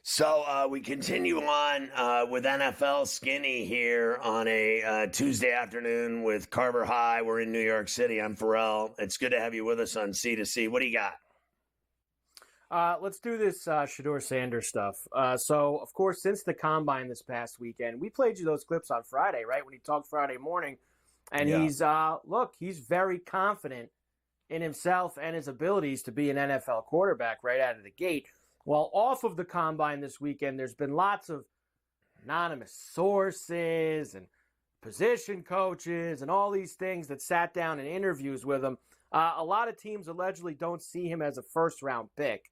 So we continue on with NFL Skinny here on a Tuesday afternoon with Carver High. We're in New York City. I'm Ferrall. It's good to have you with us on C2C. What do you got? Let's do this Shedeur Sanders stuff. So, of course, since the Combine this past weekend, we played you those clips on Friday, right, when he talked Friday morning. And he's very confident in himself and his abilities to be an NFL quarterback right out of the gate. Well, off of the Combine this weekend, there's been lots of anonymous sources and position coaches and all these things that sat down in interviews with him. A lot of teams allegedly don't see him as a first-round pick.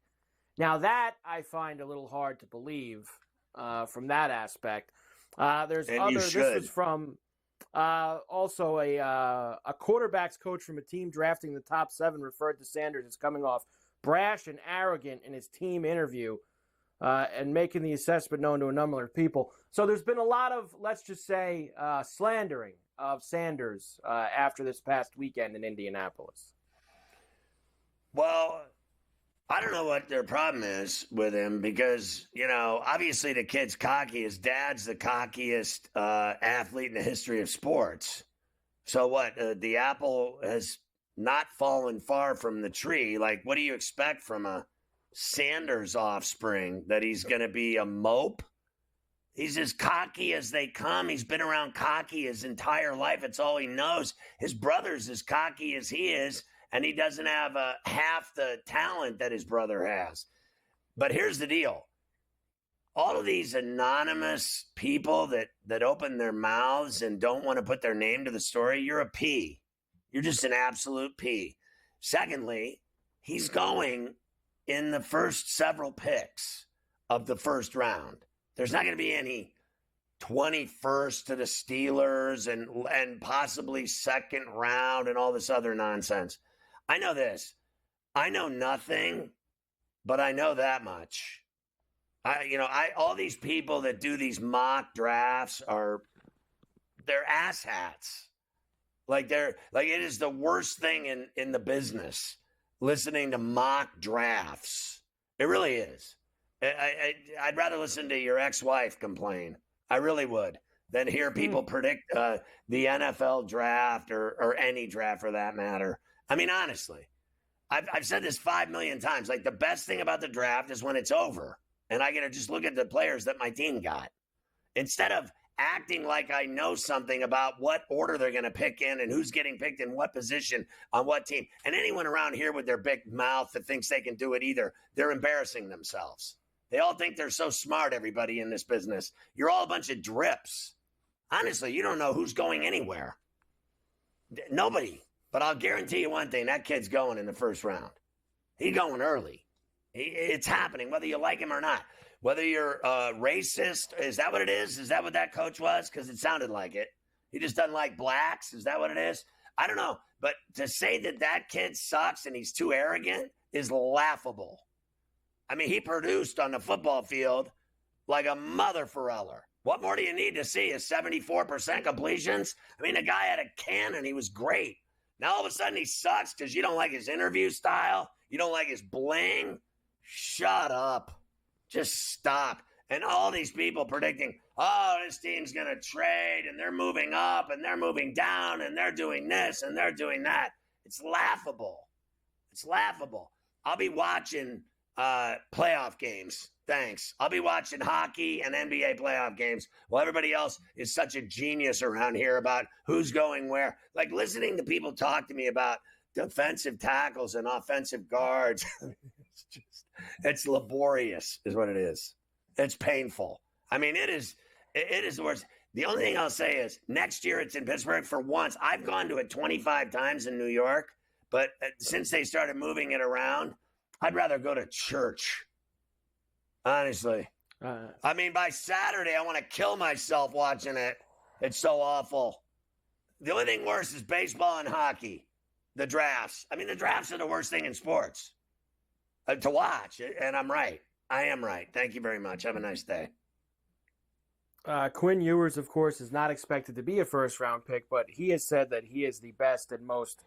Now, that I find a little hard to believe from that aspect. This was from also a quarterback's coach from a team drafting the top 7 referred to Sanders as coming off brash and arrogant in his team interview and making the assessment known to a number of people. So there's been a lot of, let's just say, slandering of Sanders after this past weekend in Indianapolis. Well, I don't know what their problem is with him because, obviously the kid's cocky. His dad's the cockiest athlete in the history of sports. So what? The apple has not fallen far from the tree. Like, what do you expect from a Sanders offspring? That he's going to be a mope? He's as cocky as they come. He's been around cocky his entire life. It's all he knows. His brother's as cocky as he is, and he doesn't have half the talent that his brother has. But here's the deal. All of these anonymous people that open their mouths and don't want to put their name to the story, you're a P. You're just an absolute P. Secondly, he's going in the first several picks of the first round. There's not going to be any 21st to the Steelers and possibly second round and all this other nonsense. I know this. I know nothing, but I know that much. All these people that do these mock drafts they're asshats. It is the worst thing in the business, listening to mock drafts. It really is. I'd rather listen to your ex-wife complain. I really would, than hear people predict the NFL draft or any draft for that matter. I mean, honestly, I've said this 5 million times. Like, the best thing about the draft is when it's over and I get to just look at the players that my team got. Instead of acting like I know something about what order they're going to pick in and who's getting picked in what position on what team. And anyone around here with their big mouth that thinks they can do it either, they're embarrassing themselves. They all think they're so smart, everybody in this business. You're all a bunch of drips. Honestly, you don't know who's going anywhere. Nobody. But I'll guarantee you one thing, that kid's going in the first round. He's going early. It's happening, whether you like him or not. Whether you're racist, is that what it is? Is that what that coach was? Because it sounded like it. He just doesn't like blacks. Is that what it is? I don't know. But to say that kid sucks and he's too arrogant is laughable. I mean, he produced on the football field like a mother Ferraller. What more do you need to see? Is 74% completions? I mean, the guy had a cannon. He was great. Now all of a sudden he sucks because you don't like his interview style. You don't like his bling. Shut up. Just stop. And all these people predicting, oh, this team's going to trade and they're moving up and they're moving down and they're doing this and they're doing that. It's laughable. It's laughable. I'll be watching playoff games. Thanks. I'll be watching hockey and NBA playoff games while everybody else is such a genius around here about who's going where. Like listening to people talk to me about defensive tackles and offensive guards. It's laborious is what it is. It's painful. I mean, it is the worst. The only thing I'll say is next year it's in Pittsburgh for once. I've gone to it 25 times in New York, but since they started moving it around, I'd rather go to church. Honestly. I mean, by Saturday, I want to kill myself watching it. It's so awful. The only thing worse is baseball and hockey. The drafts. I mean, the drafts are the worst thing in sports to watch. And I'm right. I am right. Thank you very much. Have a nice day. Quinn Ewers, of course, is not expected to be a first-round pick, but he has said that he is the best and most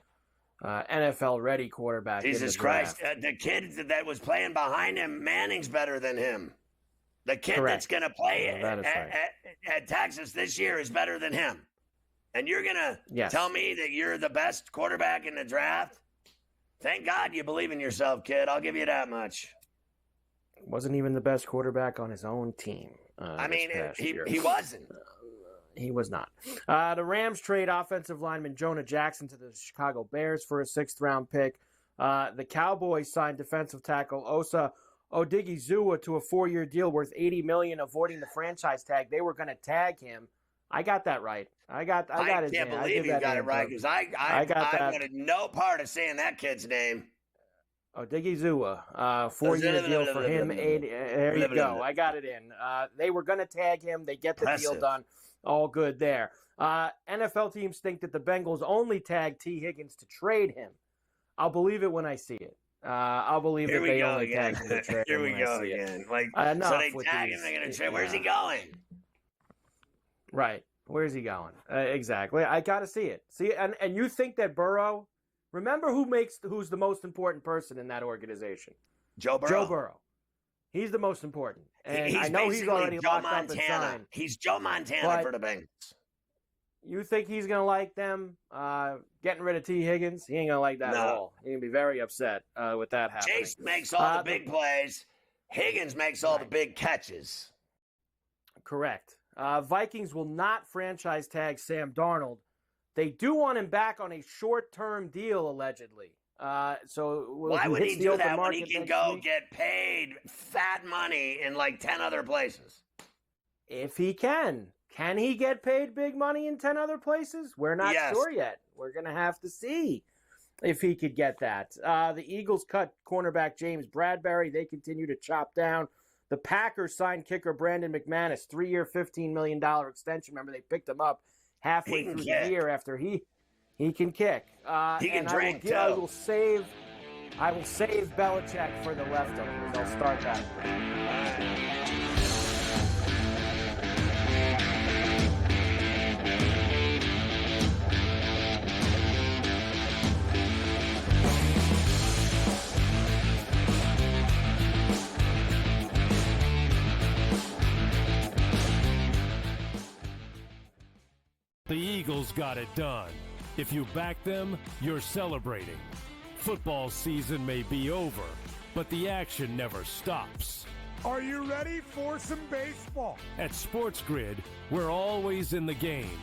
NFL-ready quarterback. Jesus Christ. The kid that was playing behind him, Manning's better than him. The kid that's going to play at Texas this year is better than him. And you're going to tell me that you're the best quarterback in the draft? Thank God you believe in yourself, kid. I'll give you that much. Wasn't even the best quarterback on his own team. I mean, he wasn't. He was not. The Rams trade offensive lineman Jonah Jackson to the Chicago Bears for a 6th-round pick. The Cowboys signed defensive tackle Osa Odigizua to a 4-year deal worth $80 million, avoiding the franchise tag. They were going to tag him. I got that right. I got his name. I can't believe you got it right because I wanted no part of saying that kid's name. Odigizua, 4-year deal for him. There you go. I got it in. They were going to tag him. They get the deal done. All good there. NFL teams think that the Bengals only tagged T. Higgins to trade him. I'll believe it when I see it. I'll believe that they only tagged him to trade him. Here we go again. Like, so they tag him, they're going to trade. Where's he going? Right. Where's he going? Exactly. I got to see it. See, and you think that Burrow, remember who's the most important person in that organization? Joe Burrow. Joe Burrow. He's the most important. And I know he's already locked up and signed. He's Joe Montana for the Bengals. You think he's going to like them getting rid of T. Higgins? He ain't going to like that at all. He's going to be very upset with that happening. Chase makes all the big plays. Higgins makes all the big catches. Correct. Vikings will not franchise tag Sam Darnold. They do want him back on a short-term deal, allegedly. So why would he do that when he can go get paid fat money in like 10 other places? If he can. Can he get paid big money in 10 other places? We're not sure yet. We're going to have to see if he could get that. The Eagles cut cornerback James Bradbury. They continue to chop down. The Packers signed kicker Brandon McManus, 3-year, $15 million extension. Remember, they picked him up halfway through the year after he can kick. He can drink, too. I will save Belichick for the leftovers. I'll start that. The Eagles got it done. If you back them, you're celebrating. Football season may be over, but the action never stops. Are you ready for some baseball? At SportsGrid, we're always in the game.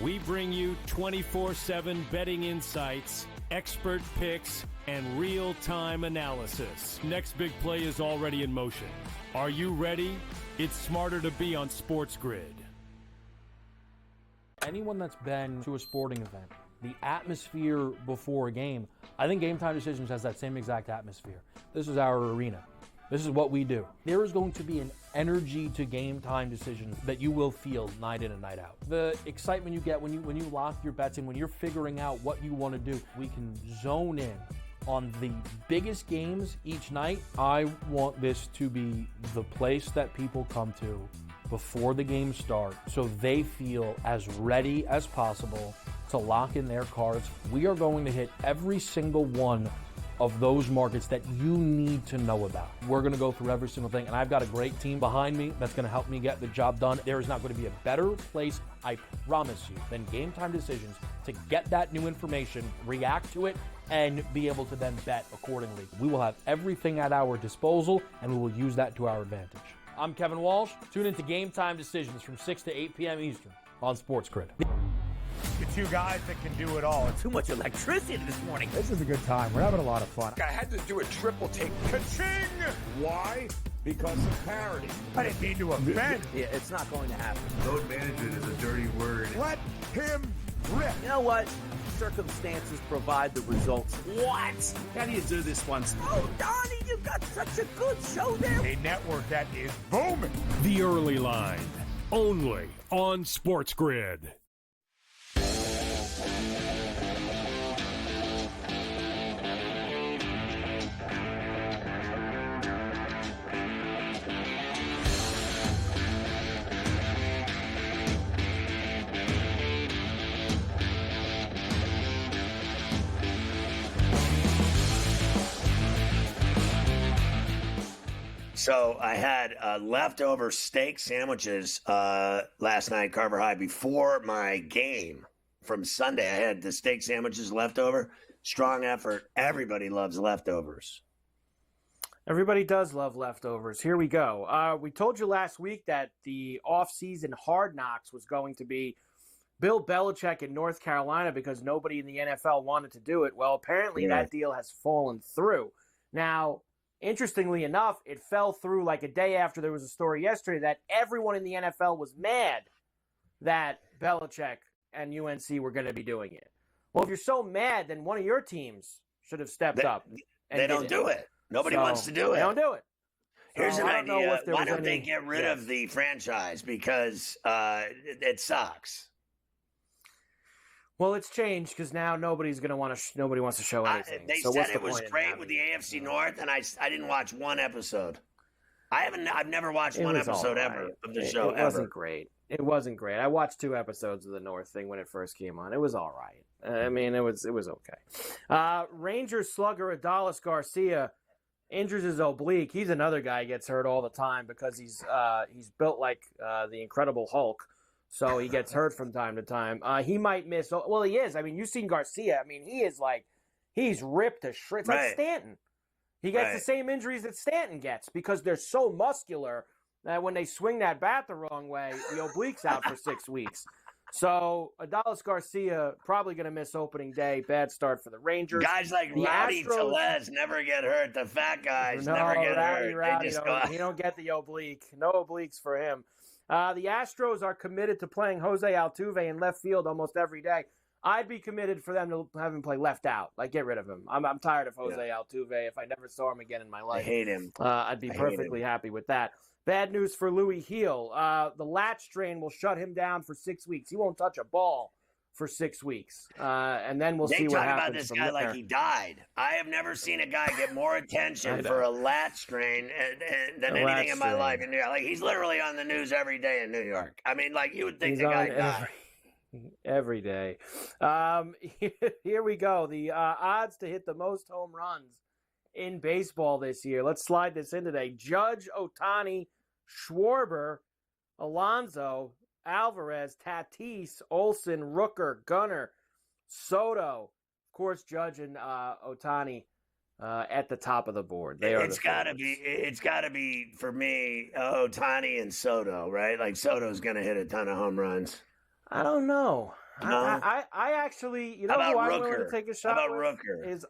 We bring you 24/7 betting insights, expert picks, and real-time analysis. Next big play is already in motion. Are you ready? It's smarter to be on SportsGrid. Anyone that's been to a sporting event, the atmosphere before a game, I think Game Time Decisions has that same exact atmosphere. This is our arena. This is what we do. There is going to be an energy to Game Time Decisions that you will feel night in and night out. The excitement you get when you lock your bets in, when you're figuring out what you want to do, we can zone in on the biggest games each night. I want this to be the place that people come to before the games start so they feel as ready as possible to lock in their cards. We are going to hit every single one of those markets that you need to know about. We're going to go through every single thing, and I've got a great team behind me that's going to help me get the job done. There is not going to be a better place, I promise you, than Game Time Decisions to get that new information, react to it, and be able to then bet accordingly. We will have everything at our disposal, and we will use that to our advantage. I'm Kevin Walsh. Tune into Game Time Decisions from 6 to 8 p.m. Eastern on SportsGrid. The two guys that can do it all. Too much electricity this morning. This is a good time. We're having a lot of fun. I had to do a triple take. Ka-ching! Why? Because of parity. I didn't mean to offend. Yeah, it's not going to happen. Load management is a dirty word. Let him rip. You know what? Circumstances provide the results. What? How do you do this one? Oh, Donnie, you got such a good show there. A network that is booming. The Early Line, only on SportsGrid. So I had leftover steak sandwiches last night, Carver High, before my game from Sunday. I had the steak sandwiches leftover. Strong effort. Everybody loves leftovers. Everybody does love leftovers. Here we go. We told you last week that the off-season hard knocks was going to be Bill Belichick in North Carolina because nobody in the NFL wanted to do it. Well, apparently that deal has fallen through. Now, interestingly enough, it fell through like a day after there was a story yesterday that everyone in the NFL was mad that Belichick and UNC were going to be doing it. Well, if you're so mad, then one of your teams should have stepped up. They don't do it. Nobody wants to do it. They don't do it. Here's an idea. Why don't they get rid of the franchise? Because it sucks. Well, it's changed because now nobody wants to show anything. They said it was great with the AFC North, and I didn't watch one episode. I've never watched one episode ever of the show. It wasn't great. It wasn't great. I watched 2 episodes of the North thing when it first came on. It was all right. I mean, it was okay. Rangers slugger Adalis Garcia injures his oblique. He's another guy who gets hurt all the time because he's built like the Incredible Hulk. So he gets hurt from time to time. He might miss. Well, he is. I mean, you've seen Garcia. I mean, he's ripped to shreds. Like Stanton. He gets the same injuries that Stanton gets because they're so muscular that when they swing that bat the wrong way, the oblique's out for 6 weeks. So Adalis Garcia probably going to miss opening day. Bad start for the Rangers. Guys like Rowdy Tellez never get hurt. The fat guys never get hurt. Rowdy, he don't get the oblique. No obliques for him. The Astros are committed to playing Jose Altuve in left field almost every day. I'd be committed for them to have him play left out. Like, get rid of him. I'm tired of Jose Altuve. If I never saw him again in my life, I hate him. I'd be perfectly happy with that. Bad news for Louis Heel. The lat strain will shut him down for 6 weeks. He won't touch a ball for 6 weeks. And then we'll see what happens. They talk about this guy like he died. I have never seen a guy get more attention for a lat strain than anything in my life. Like, he's literally on the news every day in New York. I mean, like, you would think the guy died. Every day. Here we go. The odds to hit the most home runs in baseball this year. Let's slide this in today. Judge, Ohtani, Schwarber, Alonso, Alvarez, Tatis, Olsen, Rooker, Gunnar, Soto. Of course, Judge and Ohtani at the top of the board. It's got to be. It's got to be for me. Ohtani and Soto, right? Like Soto's going to hit a ton of home runs. I don't know. No? I actually, you know, How who about I'm willing Rooker? to take a shot How about with Rooker? is.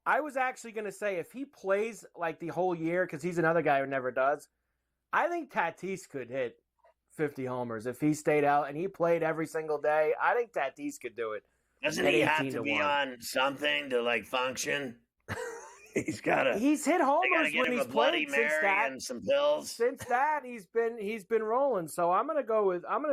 I was actually going to say if he plays like the whole year, because he's another guy who never does. I think Tatis could hit 50 homers if he stayed out and he played every single day. I think Tatis could do it. Doesn't he have to be on something to like function? He's got to. He's hit homers when he's played since that. And some pills. Since that, he's been rolling. So I'm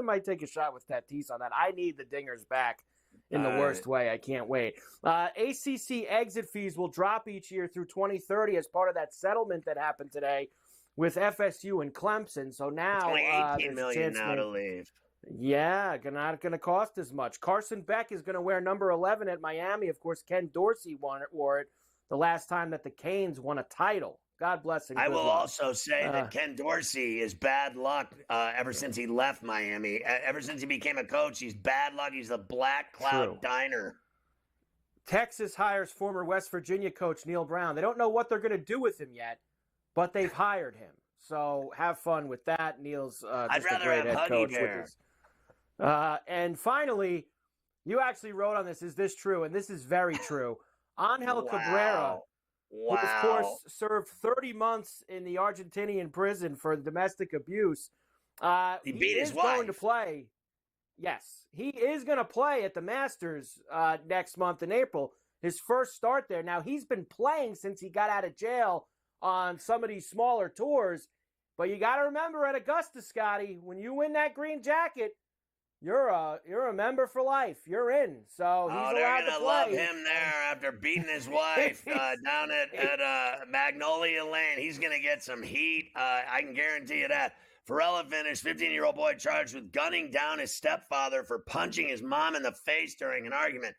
might take a shot with Tatis on that. I need the dingers back in the worst way. I can't wait. ACC exit fees will drop each year through 2030 as part of that settlement that happened today with FSU and Clemson. So now only $18 million now to leave. Yeah, not going to cost as much. Carson Beck is going to wear number 11 at Miami. Of course, Ken Dorsey wore it the last time that the Canes won a title. God bless him. I will also say that Ken Dorsey is bad luck ever since he left Miami. Ever since he became a coach, he's bad luck. He's the Black Cloud Diner. Texas hires former West Virginia coach Neil Brown. They don't know what they're going to do with him yet, but they've hired him. So have fun with that. Neil's just a great head coach. And finally, you actually wrote on this. Is this true? And this is very true. Angel Cabrera, who, of course, served 30 months in the Argentinian prison for domestic abuse. He beat his wife. Going to play. Yes, he is going to play at the Masters next month in April. His first start there. Now, he's been playing since he got out of jail on some of these smaller tours. But you got to remember at Augusta, Scotty, when you win that green jacket, you're a member for life. You're in. So he's allowed to play. They're going to love him there after beating his wife down at Magnolia Lane. He's going to get some heat. I can guarantee you that. Ferrall finished, 15-year-old boy charged with gunning down his stepfather for punching his mom in the face during an argument.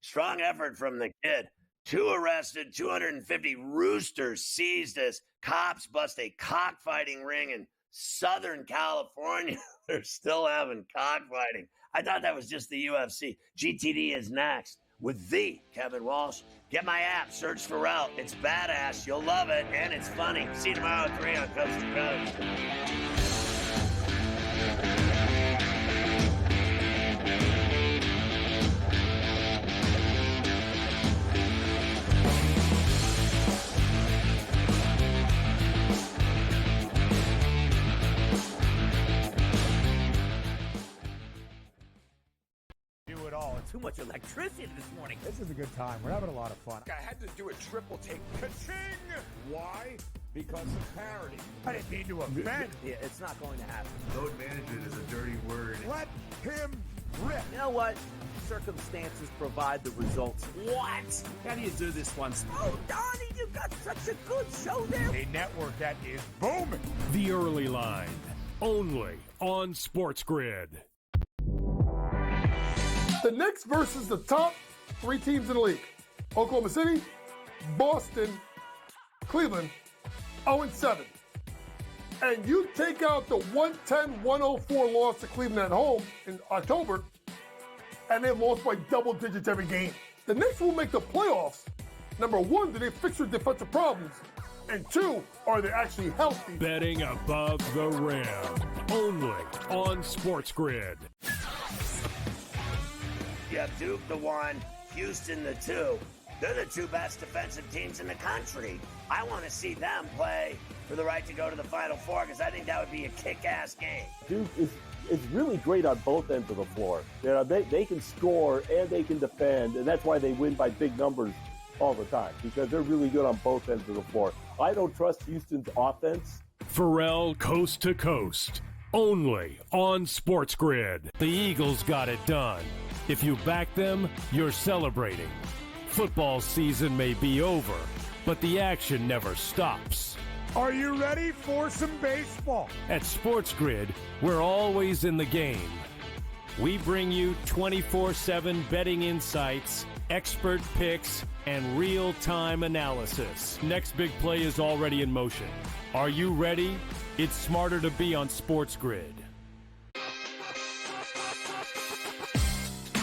Strong effort from the kid. 2 arrested, 250 roosters seized as cops bust a cockfighting ring in Southern California. They're still having cockfighting. I thought that was just the UFC. GTD is next with the Kevin Walsh. Get my app, search Ferrall. It's badass. You'll love it, and it's funny. See you tomorrow at 3 on Coast to Coast. Too much electricity this morning. This is a good time. We're having a lot of fun. I had to do a triple take. Ka-ching! Why? Because of parity. I didn't mean to offend. Yeah, it's not going to happen. Load management is a dirty word. Let him rip. You know what? Circumstances provide the results. What? How do you do this one? Oh, Donnie, you got such a good show there. A network that is booming. The Early Line, only on SportsGrid. The Knicks versus the top 3 teams in the league. Oklahoma City, Boston, Cleveland, 0-7. And you take out the 110-104 loss to Cleveland at home in October, and they lost by double digits every game. The Knicks will make the playoffs. Number 1, do they fix their defensive problems? And 2, are they actually healthy? Betting above the rim, only on SportsGrid. You have Duke the 1, Houston the 2. They're the 2 best defensive teams in the country. I want to see them play for the right to go to the Final Four because I think that would be a kick-ass game. Duke is really great on both ends of the floor. You know, they can score and they can defend, and that's why they win by big numbers all the time because they're really good on both ends of the floor. I don't trust Houston's offense. Ferrall coast to coast, only on SportsGrid. The Eagles got it done. If you back them, you're celebrating. Football season may be over, but the action never stops. Are you ready for some baseball? At SportsGrid, we're always in the game. We bring you 24/7 betting insights, expert picks, and real-time analysis. Next big play is already in motion. Are you ready? It's smarter to be on SportsGrid.